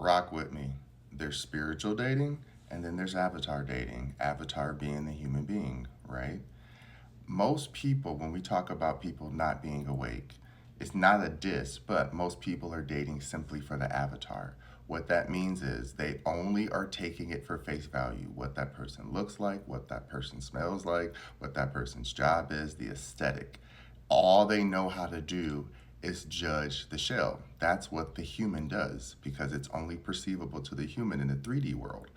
rock with me. There's spiritual dating, and then there's avatar dating. Avatar being the human being, right? Most people, when we talk about people not being awake, it's not a diss, but most people are dating simply for the avatar. What that means is they only are taking it for face value, what that person looks like, what that person smells like, what that person's job is, the aesthetic. All they know how to do is judge the shell. That's what the human does because it's only perceivable to the human in the 3D world.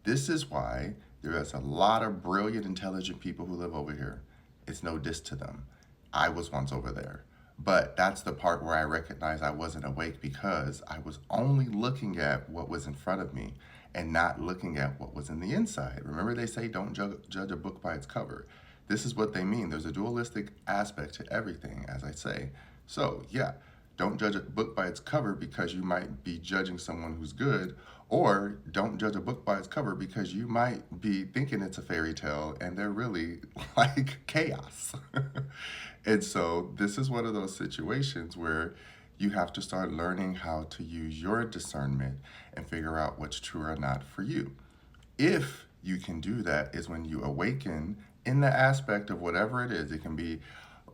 This is why there is a lot of brilliant, intelligent people who live over here. It's no diss to them. I was once over there. But that's the part where I recognized I wasn't awake because I was only looking at what was in front of me and not looking at what was in the inside. Remember, they say don't judge a book by its cover. This is what they mean. There's a dualistic aspect to everything, as I say. So, yeah, don't judge a book by its cover because you might be judging someone who's good, or don't judge a book by its cover because you might be thinking it's a fairy tale and they're really like chaos. And so, this is one of those situations where you have to start learning how to use your discernment and figure out what's true or not for you. If you can do that, is when you awaken in the aspect of whatever it is. It can be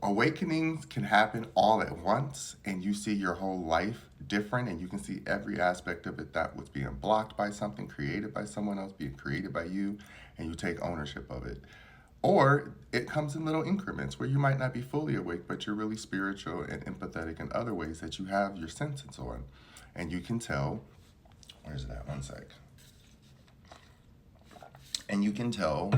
awakenings can happen all at once and you see your whole life different and you can see every aspect of it that was being blocked by something created by someone else being created by you, and you take ownership of it. Or it comes in little increments where you might not be fully awake, but you're really spiritual and empathetic in other ways that you have your senses on. And you can tell, where's that? One sec. And you can tell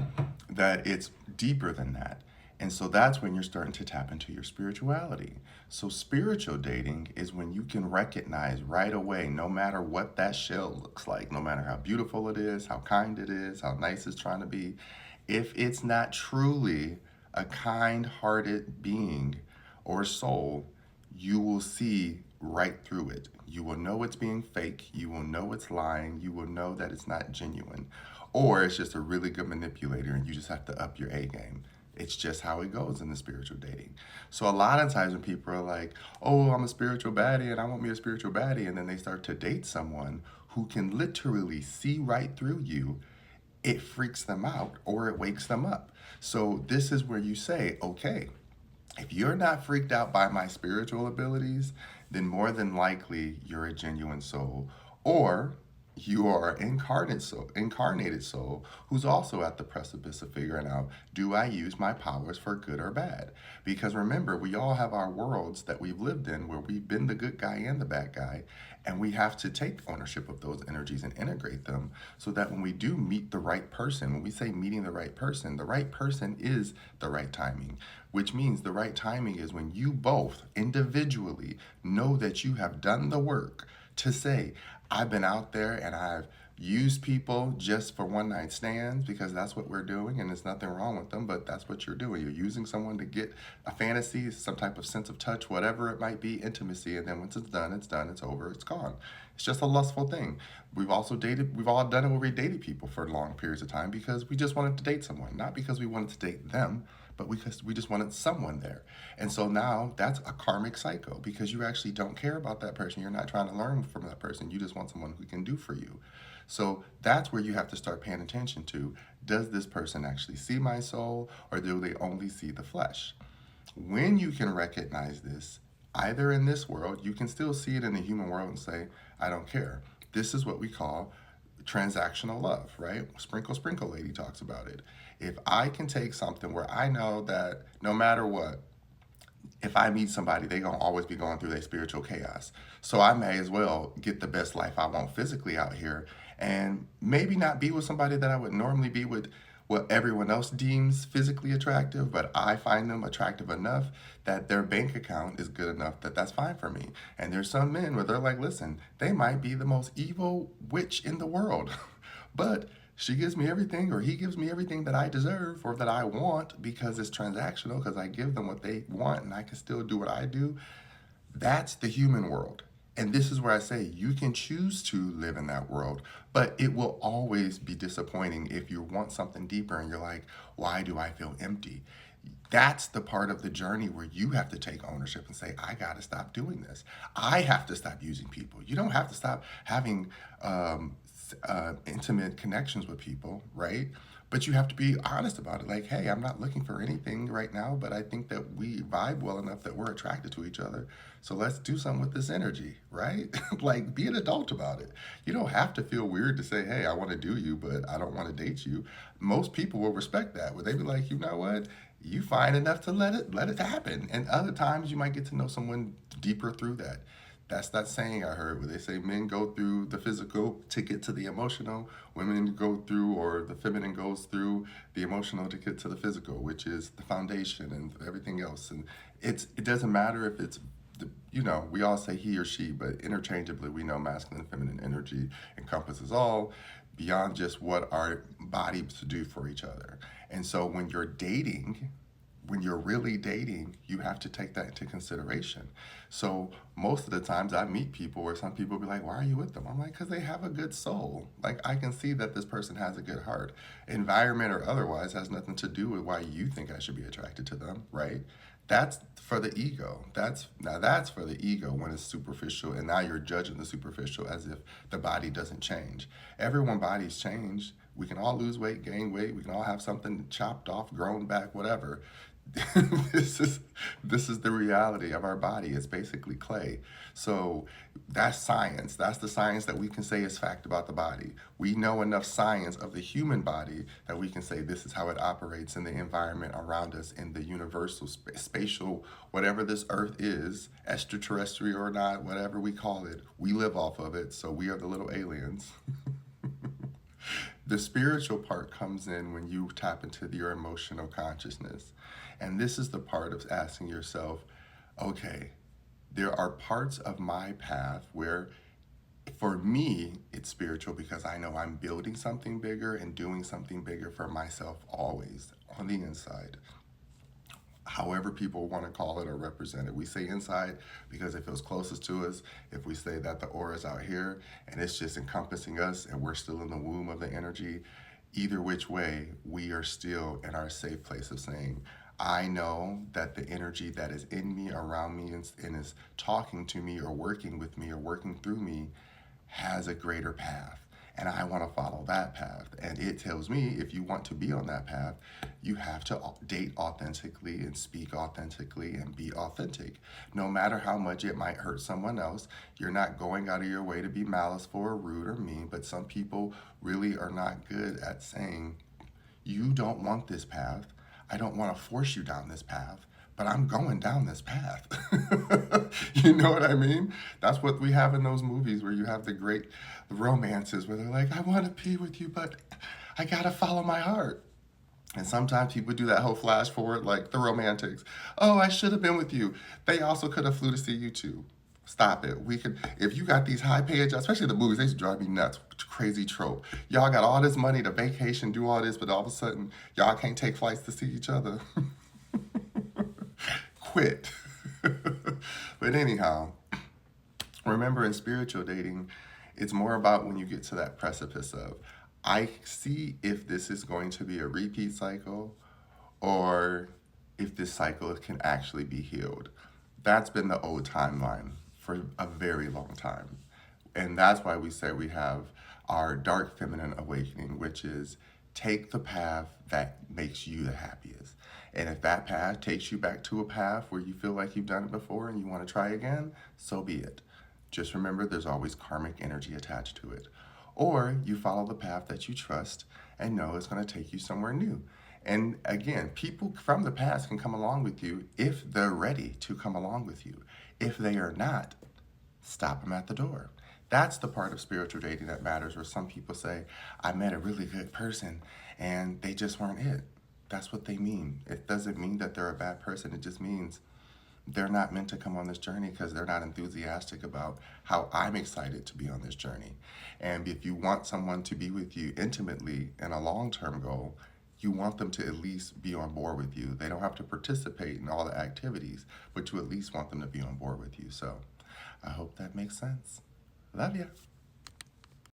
that it's deeper than that. And so that's when you're starting to tap into your spirituality. So, spiritual dating is when you can recognize right away, no matter what that shell looks like, no matter how beautiful it is, how kind it is, how nice it's trying to be, if it's not truly a kind hearted being or soul, you will see right through it. You will know it's being fake. You will know it's lying. You will know that it's not genuine. Or it's just a really good manipulator and you just have to up your A game. It's just how it goes in the spiritual dating. So a lot of times when people are like, oh, I'm a spiritual baddie and I want me a spiritual baddie, and then they start to date someone who can literally see right through you, it freaks them out or it wakes them up. So this is where you say, okay, if you're not freaked out by my spiritual abilities, then more than likely you're a genuine soul, or you are incarnated soul who's also at the precipice of figuring out, do I use my powers for good or bad? Because remember, we all have our worlds that we've lived in where we've been the good guy and the bad guy, and we have to take ownership of those energies and integrate them so that when we do meet the right person, when we say meeting the right person is the right timing, which means the right timing is when you both individually know that you have done the work to say, I've been out there and I've used people just for one night stands, because that's what we're doing and there's nothing wrong with them, but that's what you're doing. You're using someone to get a fantasy, some type of sense of touch, whatever it might be, intimacy, and then once it's done, it's over, it's gone. It's just a lustful thing. We've all done it where we dated people for long periods of time because we just wanted to date someone, not because we wanted to date them, but because we just wanted someone there. And so now that's a karmic cycle because you actually don't care about that person. You're not trying to learn from that person. You just want someone who can do for you. So that's where you have to start paying attention to, does this person actually see my soul or do they only see the flesh? When you can recognize this, either in this world, you can still see it in the human world and say, I don't care. This is what we call transactional love, right? Sprinkle, sprinkle lady talks about it. If I can take something where I know that no matter what, if I meet somebody, they're going to always be going through their spiritual chaos. So I may as well get the best life I want physically out here and maybe not be with somebody that I would normally be with, what everyone else deems physically attractive, but I find them attractive enough that their bank account is good enough that that's fine for me. And there's some men where they're like, listen, they might be the most evil witch in the world, but she gives me everything, or he gives me everything that I deserve or that I want because it's transactional, because I give them what they want and I can still do what I do. That's the human world. And this is where I say you can choose to live in that world, but it will always be disappointing if you want something deeper and you're like, why do I feel empty? That's the part of the journey where you have to take ownership and say, I got to stop doing this. I have to stop using people. You don't have to stop having intimate connections with people, right? But you have to be honest about it. Like, hey, I'm not looking for anything right now, but I think that we vibe well enough that we're attracted to each other. So let's do something with this energy, right? Like, be an adult about it. You don't have to feel weird to say, hey, I want to do you, but I don't want to date you. Most people will respect that. Would they be like, you know what? You fine enough to let it happen. And other times you might get to know someone deeper through that. That's that saying I heard where they say men go through the physical to get to the emotional, women go through, or the feminine goes through the emotional to get to the physical, which is the foundation and everything else. And it doesn't matter if it's we all say he or she, but interchangeably we know masculine and feminine energy encompasses all beyond just what our bodies do for each other. And so when you're dating, when you're really dating, you have to take that into consideration. So most of the times I meet people where some people be like, why are you with them? I'm like, because they have a good soul. Like I can see that this person has a good heart. Environment or otherwise has nothing to do with why you think I should be attracted to them, right? That's for the ego. That's for the ego when it's superficial, and now you're judging the superficial as if the body doesn't change. Everyone's body's changed. We can all lose weight, gain weight. We can all have something chopped off, grown back, whatever. this is this is the reality of our body. It's basically clay. So that's science. That's the science that we can say is fact about the body. We know enough science of the human body that we can say this is how it operates in the environment around us, in the universal spatial, whatever this earth is, extraterrestrial or not, whatever we call it, we live off of it. So we are the little aliens. The spiritual part comes in when you tap into your emotional consciousness. And this is the part of asking yourself, okay, there are parts of my path where for me, it's spiritual because I know I'm building something bigger and doing something bigger for myself always on the inside. However people want to call it or represent it. We say inside because it feels closest to us. If we say that the aura is out here and it's just encompassing us and we're still in the womb of the energy, either which way, we are still in our safe place of saying, I know that the energy that is in me, around me, and is talking to me or working with me or working through me has a greater path. And I want to follow that path. And it tells me if you want to be on that path, you have to date authentically and speak authentically and be authentic. No matter how much it might hurt someone else, you're not going out of your way to be maliceful or rude or mean. But some people really are not good at saying, you don't want this path. I don't want to force you down this path, but I'm going down this path. You know what I mean? That's what we have in those movies where you have the great romances where they're like, I want to be with you, but I got to follow my heart. And sometimes people do that whole flash forward, like the romantics. Oh, I should have been with you. They also could have flew to see you too. Stop it. We could, if you got these high paid jobs, especially the movies, they used to drive me nuts. Crazy trope. Y'all got all this money to vacation, do all this, but all of a sudden, y'all can't take flights to see each other. Quit. But anyhow, remember in spiritual dating, it's more about when you get to that precipice of, I see if this is going to be a repeat cycle or if this cycle can actually be healed. That's been the old timeline for a very long time. And that's why we say we have our dark feminine awakening, which is take the path that makes you the happiest. And if that path takes you back to a path where you feel like you've done it before and you want to try again, so be it. Just remember there's always karmic energy attached to it. Or you follow the path that you trust and know it's going to take you somewhere new. And again, people from the past can come along with you if they're ready to come along with you. If they are not, stop them at the door. That's the part of spiritual dating that matters, where some people say, I met a really good person and they just weren't it. That's what they mean. It doesn't mean that they're a bad person. It just means they're not meant to come on this journey because they're not enthusiastic about how I'm excited to be on this journey. And if you want someone to be with you intimately in a long-term goal, you want them to at least be on board with you. They don't have to participate in all the activities, but you at least want them to be on board with you. So I hope that makes sense. Love ya.